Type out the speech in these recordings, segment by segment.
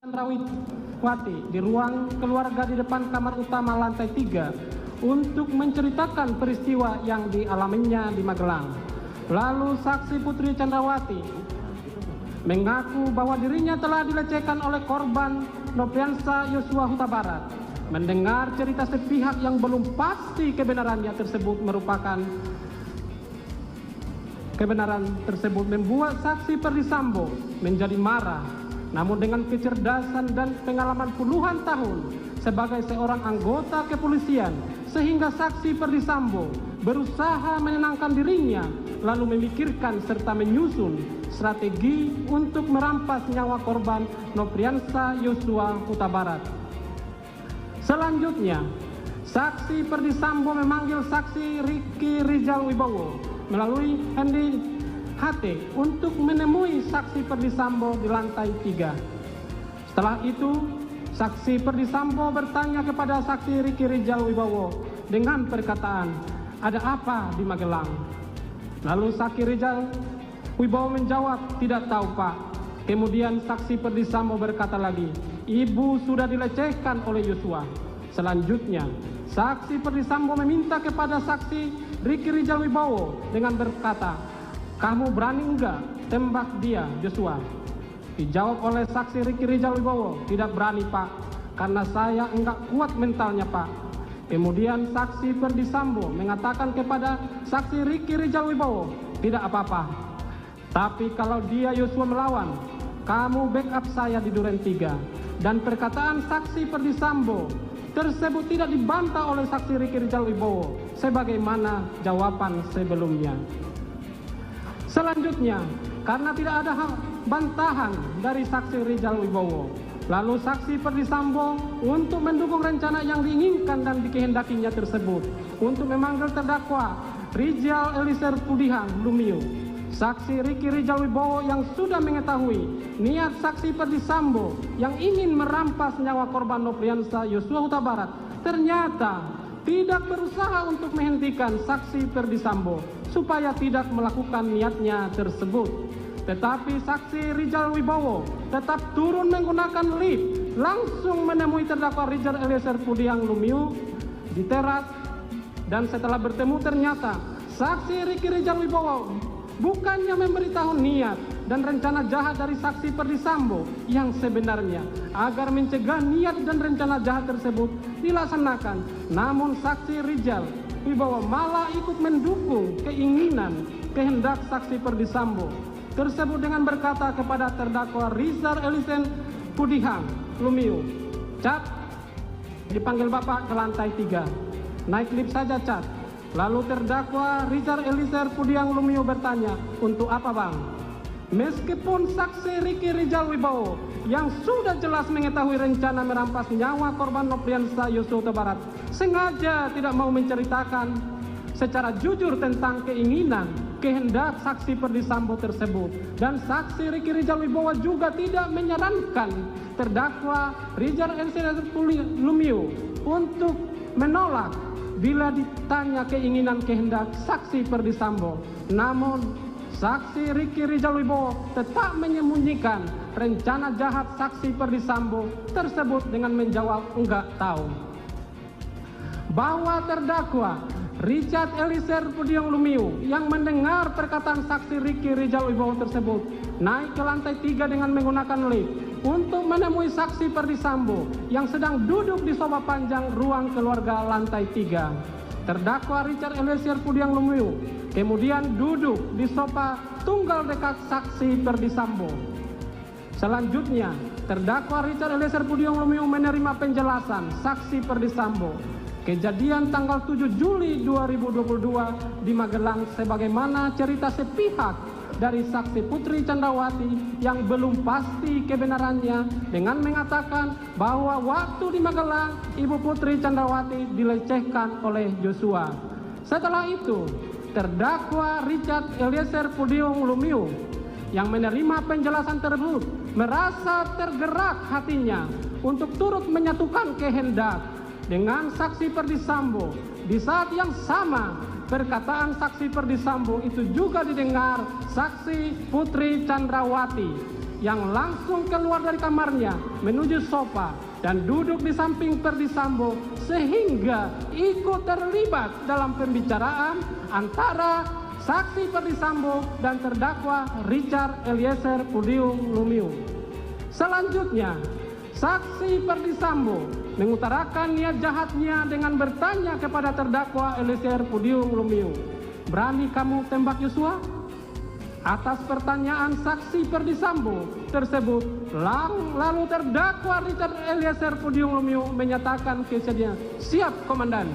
Chandrawati di ruang keluarga di depan kamar utama lantai 3 untuk menceritakan peristiwa yang dialaminya di Magelang. Lalu saksi Putri Chandrawati mengaku bahwa dirinya telah dilecehkan oleh korban Nofriansah Yosua Huta Barat. Mendengar cerita sepihak yang belum pasti kebenarannya tersebut membuat saksi Perdi Sambo menjadi marah. Namun dengan kecerdasan dan pengalaman puluhan tahun sebagai seorang anggota kepolisian, sehingga saksi Perdi Sambo berusaha menenangkan dirinya, lalu memikirkan serta menyusun strategi untuk merampas nyawa korban Nofriansah Yosua Huta Barat. Selanjutnya, saksi Perdi Sambo memanggil saksi Ricky Rizal Wibowo melalui HT untuk menemui saksi Perdi Sambo di lantai 3. Setelah itu, saksi Perdi Sambo bertanya kepada saksi Ricky Rizal Wibowo dengan perkataan, "Ada apa di Magelang?" Lalu saksi Rizal Wibowo menjawab, "Tidak tahu, Pak." Kemudian saksi Perdi Sambo berkata lagi, "Ibu sudah dilecehkan oleh Yosua." Selanjutnya, saksi Perdi Sambo meminta kepada saksi Ricky Rizal Wibowo dengan berkata, "Kamu berani enggak tembak dia, Yosua?" Dijawab oleh saksi Ricky Rizal Wibowo, "Tidak berani, Pak, karena saya enggak kuat mentalnya, Pak." Kemudian saksi Perdi Sambo mengatakan kepada saksi Ricky Rizal Wibowo, "Tidak apa-apa, tapi kalau dia Yosua melawan, kamu backup saya di Duren 3. Dan perkataan saksi Perdi Sambo tersebut tidak dibantah oleh saksi Ricky Rizal Wibowo sebagaimana jawaban sebelumnya. Selanjutnya, karena tidak ada bantahan dari saksi Rizal Wibowo, lalu saksi Perdi Sambo untuk mendukung rencana yang diinginkan dan dikehendakinya tersebut untuk memanggil terdakwa Rizal Eliezer Pudihang Lumiu, saksi Ricky Rizal Wibowo yang sudah mengetahui niat saksi Perdi Sambo yang ingin merampas nyawa korban Nofriansah Yosua Huta Barat, ternyata tidak berusaha untuk menghentikan saksi Perdi Sambo supaya tidak melakukan niatnya tersebut. Tetapi saksi Rizal Wibowo tetap turun menggunakan lift langsung menemui terdakwa Rizal Eliezer Pudihang Lumiu di teras, dan setelah bertemu ternyata saksi Ricky Rizal Wibowo bukannya memberitahu niat dan rencana jahat dari saksi Perdi Sambo yang sebenarnya agar mencegah niat dan rencana jahat tersebut dilaksanakan, namun saksi Rizal Wibowo malah ikut mendukung kehendak saksi Perdi Sambo tersebut dengan berkata kepada terdakwa Rizal Eliezer Pudihang Lumiu, "Cat, dipanggil Bapak ke lantai 3. Naik lift saja, Cat." Lalu terdakwa Rizal Eliezer Pudihang Lumiu bertanya, "Untuk apa, Bang?" Meskipun saksi Ricky Rizal Wibowo yang sudah jelas mengetahui rencana merampas nyawa korban Nofriansah Yosua Huta Barat sengaja tidak mau menceritakan secara jujur tentang kehendak saksi Perdi Sambo tersebut, dan saksi Ricky Rizal Wibowo juga tidak menyarankan terdakwa Rizal Eliezer Pudihang Lumiu untuk menolak bila ditanya kehendak saksi Perdi Sambo. Namun saksi Ricky Rizal Wibowo tetap menyembunyikan rencana jahat saksi Perdi Sambo tersebut dengan menjawab enggak tahu. Bahwa terdakwa Rizal Eliezer Pudihang Lumiu yang mendengar perkataan saksi Ricky Rizal Wibowo tersebut naik ke lantai 3 dengan menggunakan lift untuk menemui saksi Perdi Sambo yang sedang duduk di sofa panjang ruang keluarga lantai 3. Terdakwa Rizal Eliezer Pudihang Lumiu kemudian duduk di sofa tunggal dekat saksi Perdi Sambo. Selanjutnya, terdakwa Rizal Eliezer Pudihang Lumiu menerima penjelasan saksi Perdi Sambo kejadian tanggal 7 Juli 2022 di Magelang sebagaimana cerita sepihak dari saksi Putri Chandrawati yang belum pasti kebenarannya dengan mengatakan bahwa waktu di Magelang Ibu Putri Chandrawati dilecehkan oleh Yosua. Setelah itu, terdakwa Rizal Eliezer Pudihang Lumiu yang menerima penjelasan tersebut merasa tergerak hatinya untuk turut menyatukan kehendak dengan saksi Perdi Sambo. Di saat yang sama, perkataan saksi Perdi Sambo itu juga didengar saksi Putri Chandrawati yang langsung keluar dari kamarnya menuju sofa dan duduk di samping Ferdi Sambo sehingga ikut terlibat dalam pembicaraan antara saksi Ferdi Sambo dan terdakwa Richard Eliezer Pudium Lumiu. Selanjutnya, saksi Ferdi Sambo mengutarakan niat jahatnya dengan bertanya kepada terdakwa Eliezer Pudium Lumiu, "Berani kamu tembak Yosua?" Atas pertanyaan saksi Ferdi Sambo tersebut, lalu terdakwa Richard Eliezer Pudium Lumiu menyatakan kesediaan. "Siap, Komandan."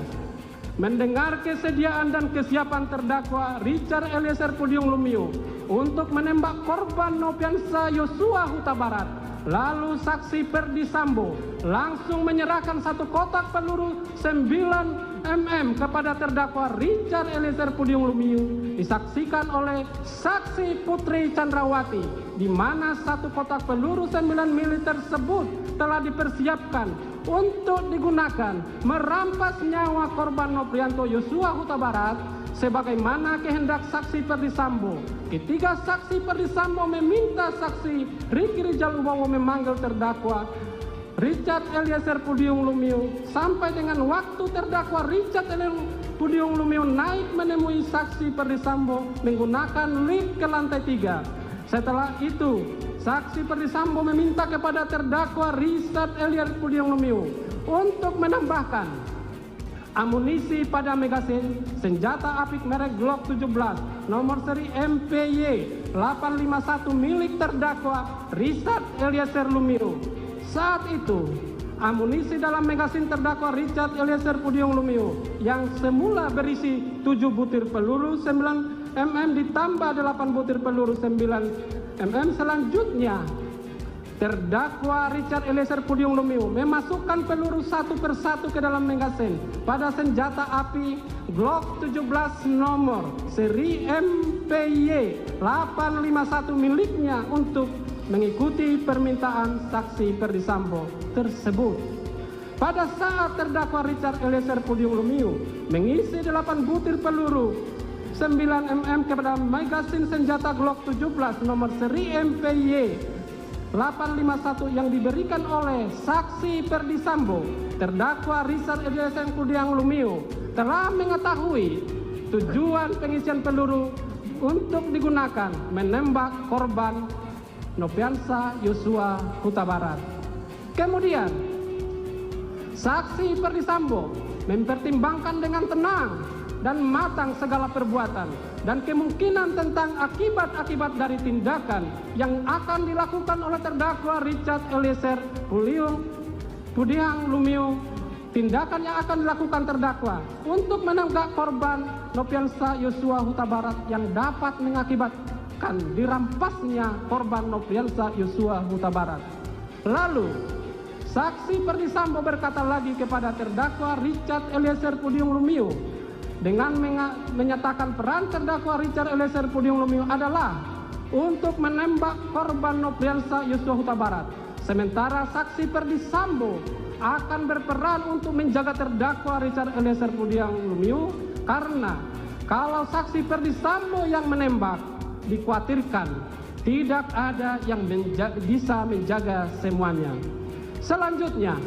Mendengar kesediaan dan kesiapan terdakwa Richard Eliezer Pudium Lumiu untuk menembak korban Nopiansa Yosua Huta Barat, lalu saksi Ferdi Sambo langsung menyerahkan satu kotak peluru 9 mm kepada terdakwa Richard Eliezer Pudium Lumiu, disaksikan oleh saksi Putri Chandrawati, di mana satu kotak peluru 9 mm tersebut telah dipersiapkan untuk digunakan merampas nyawa korban Noprianto Yosua Huta Barat sebagaimana kehendak saksi Ferdi Sambo. Ketika saksi Ferdi Sambo meminta saksi Ricky Rijal Wibowo memanggil terdakwa Richard Eliezer Pudium Lumiu, sampai dengan waktu terdakwa Richard Eliezer Pudium Lumiu naik menemui saksi Ferdi Sambo menggunakan lift ke lantai 3. Setelah itu, saksi Ferdi Sambo meminta kepada terdakwa Richard Eliezer Pudium Lumiu untuk menambahkan amunisi pada magasin senjata api merek Glock 17 nomor seri MPY 851 milik terdakwa Richard Eliezer Lumiu. Saat itu, amunisi dalam magasin terdakwa Richard Eliezer Pudium Lumiu yang semula berisi 7 butir peluru 9 mm ditambah 8 butir peluru 9 mm. Selanjutnya, terdakwa Richard Eliezer Pudium Lumiu memasukkan peluru satu persatu ke dalam magasin pada senjata api Glock 17 nomor seri MPY 851 miliknya untuk mengikuti permintaan saksi Ferdi Sambo tersebut. Pada saat terdakwa Richard Eliezer Pudium Lumiu mengisi 8 butir peluru 9 mm kepada magasin senjata Glock 17 nomor seri MPY 851 yang diberikan oleh saksi Ferdi Sambo, terdakwa Richard Eliezer Pudium Lumiu telah mengetahui tujuan pengisian peluru untuk digunakan menembak korban Nopiansa Yosua Huta Barat. Kemudian, saksi Ferdi Sambo mempertimbangkan dengan tenang dan matang segala perbuatan dan kemungkinan tentang akibat-akibat dari tindakan yang akan dilakukan oleh terdakwa Richard Eliezer Pudium Lumiu. Tindakan yang akan dilakukan terdakwa untuk menembak korban Nopiansa Yosua Huta Barat yang dapat mengakibatkan dirampasnya korban Nopiansa Yosua Huta Barat. Lalu, saksi Ferdi Sambo berkata lagi kepada terdakwa Richard Eliezer Pudium Lumiu dengan menyatakan peran terdakwa Richard Eliezer Pudium Lumiu adalah untuk menembak korban Nopiansa Yosua Huta Barat. Sementara saksi Ferdi Sambo akan berperan untuk menjaga terdakwa Richard Eliezer Pudium Lumiu karena kalau saksi Ferdi Sambo yang menembak, dikhawatirkan tidak ada yang bisa menjaga semuanya. Selanjutnya,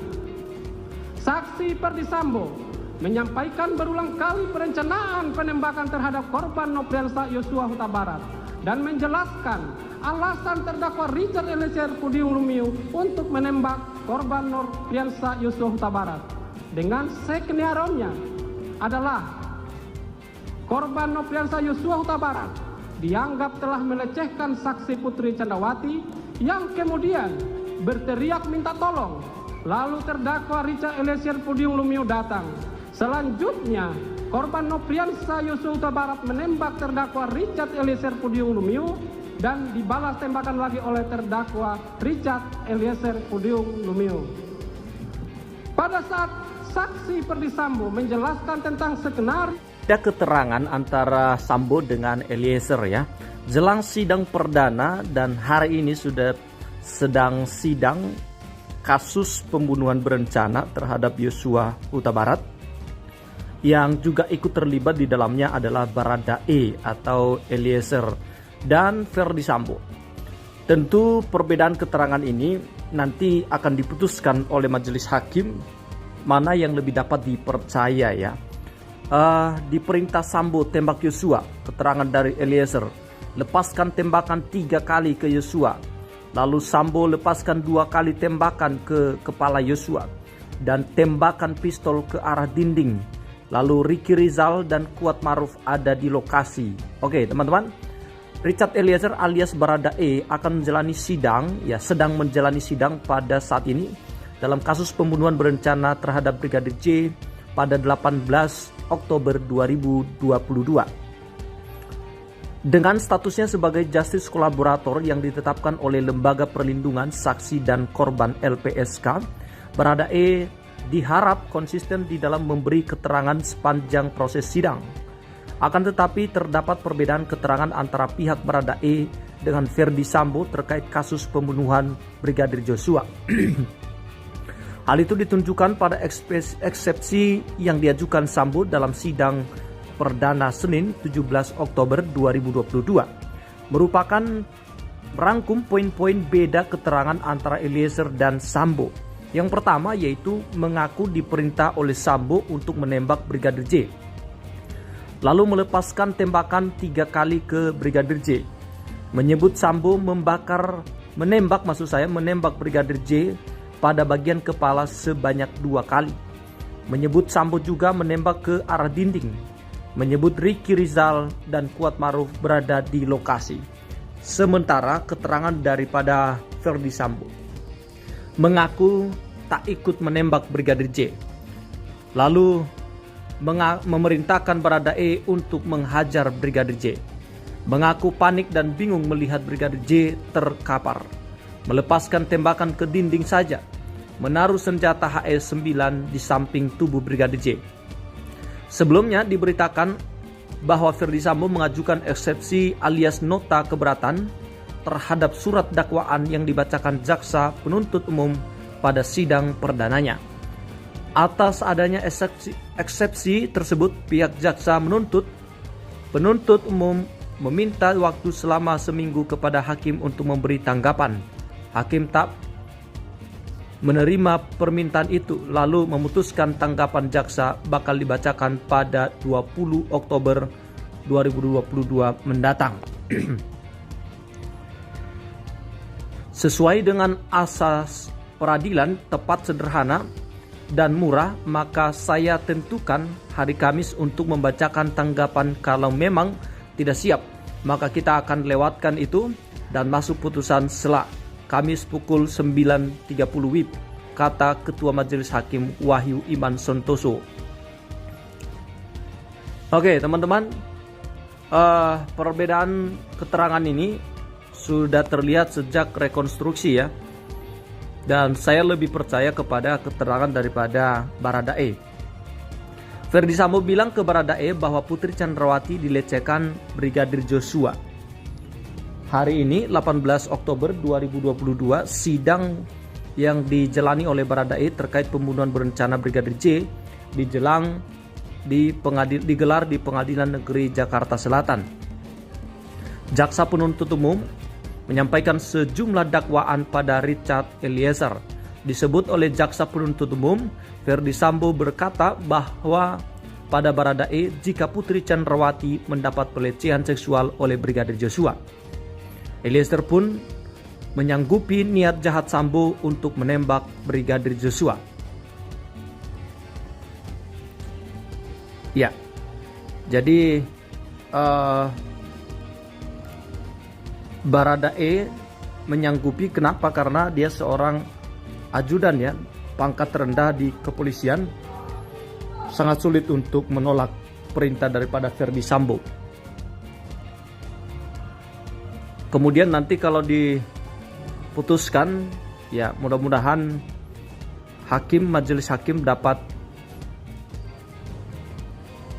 saksi Ferdi Sambo menyampaikan berulang kali perencanaan penembakan terhadap korban Nopiansa Yosua Huta Barat dan menjelaskan alasan terdakwa Richard Eliezer Pudium Lumiu untuk menembak korban Nopiansa Yosua Huta Barat. Dengan skenario-nya adalah korban Nopiansa Yosua Huta Barat dianggap telah melecehkan saksi Putri Chandrawati yang kemudian berteriak minta tolong. Lalu terdakwa Richard Eliezer Pudium Lumiu datang. Selanjutnya, korban Nopiansa Yosua Huta Barat menembak terdakwa Richard Eliezer Pudium Lumiu dan dibalas tembakan lagi oleh terdakwa Richard Eliezer Pudium Lumiu. Pada saat saksi Ferdi Sambo menjelaskan tentang skenario, ada keterangan antara Sambo dengan Eliezer ya. Jelang sidang perdana dan hari ini sudah sedang sidang kasus pembunuhan berencana terhadap Yosua Huta Barat. Yang juga ikut terlibat di dalamnya adalah Baradae atau Eliezer dan Ferdi Sambo. Tentu perbedaan keterangan ini nanti akan diputuskan oleh majelis hakim mana yang lebih dapat dipercaya ya. Di perintah Sambo tembak Yosua, keterangan dari Eliezer, lepaskan tembakan 3 kali ke Yosua. Lalu Sambo lepaskan 2 kali tembakan ke kepala Yosua dan tembakan pistol ke arah dinding. Lalu Ricky Rizal dan Kuat Maruf ada di lokasi. Oke teman-teman, Richard Eliezer alias Baradae akan menjalani sidang, ya sedang menjalani sidang pada saat ini dalam kasus pembunuhan berencana terhadap Brigadir J pada 18 Oktober 2022. Dengan statusnya sebagai justice kolaborator yang ditetapkan oleh Lembaga Perlindungan Saksi dan Korban LPSK, Baradae diharap konsisten di dalam memberi keterangan sepanjang proses sidang. Akan tetapi terdapat perbedaan keterangan antara pihak Baradae dengan Ferdi Sambo terkait kasus pembunuhan Brigadir Joshua. Hal itu ditunjukkan pada eksepsi yang diajukan Sambo dalam sidang perdana Senin 17 Oktober 2022 merupakan merangkum poin-poin beda keterangan antara Eliezer dan Sambo. Yang pertama yaitu mengaku diperintah oleh Sambo untuk menembak Brigadir J, lalu melepaskan tembakan 3 kali ke Brigadir J. Menyebut Sambo menembak Brigadir J pada bagian kepala sebanyak 2 kali. Menyebut Sambo juga menembak ke arah dinding. Menyebut Ricky Rizal dan Kuat Maruf berada di lokasi. Sementara keterangan daripada Ferdi Sambo mengaku tak ikut menembak Brigadir J, lalu memerintahkan Baradae untuk menghajar Brigadir J. Mengaku panik dan bingung melihat Brigadir J terkapar, melepaskan tembakan ke dinding saja, menaruh senjata HS-9 di samping tubuh Brigadir J. Sebelumnya diberitakan bahwa Ferdi Sambo mengajukan eksepsi alias nota keberatan terhadap surat dakwaan yang dibacakan jaksa penuntut umum pada sidang perdananya. Atas adanya eksepsi tersebut, pihak jaksa penuntut umum meminta waktu selama seminggu kepada hakim untuk memberi tanggapan. Hakim tak menerima permintaan itu, lalu memutuskan tanggapan jaksa bakal dibacakan pada 20 Oktober 2022 mendatang. Sesuai dengan asas peradilan tepat, sederhana, dan murah, maka saya tentukan hari Kamis untuk membacakan tanggapan. Kalau memang tidak siap, maka kita akan lewatkan itu dan masuk putusan selak Kamis pukul 9.30 WIB, kata Ketua Majelis Hakim Wahyu Iman Santoso. Oke teman-teman, perbedaan keterangan ini sudah terlihat sejak rekonstruksi ya. Dan saya lebih percaya kepada keterangan daripada Baradae. Ferdi Sambo bilang ke Baradae bahwa Putri Chandrawati dilecehkan Brigadir Joshua. Hari ini 18 Oktober 2022, sidang yang dijalani oleh Baradae terkait pembunuhan berencana Brigadir J digelar di Pengadilan Negeri Jakarta Selatan. Jaksa penuntut umum menyampaikan sejumlah dakwaan pada Richard Eliezer. Disebut oleh jaksa penuntut umum, Ferdi Sambo berkata bahwa pada Baradae jika Putri Chandrawati mendapat pelecehan seksual oleh Brigadir Joshua. Eliezer pun menyanggupi niat jahat Sambo untuk menembak Brigadir Joshua. Ya, jadi Baradae menyanggupi, kenapa? Karena dia seorang ajudan ya, pangkat terendah di kepolisian, sangat sulit untuk menolak perintah daripada Ferdi Sambo. Kemudian nanti kalau diputuskan, ya mudah-mudahan majelis hakim dapat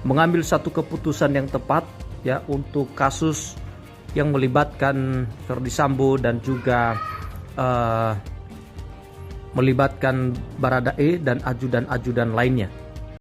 mengambil satu keputusan yang tepat ya untuk kasus yang melibatkan Ferdi Sambo dan juga melibatkan Baradae dan ajudan-ajudan lainnya.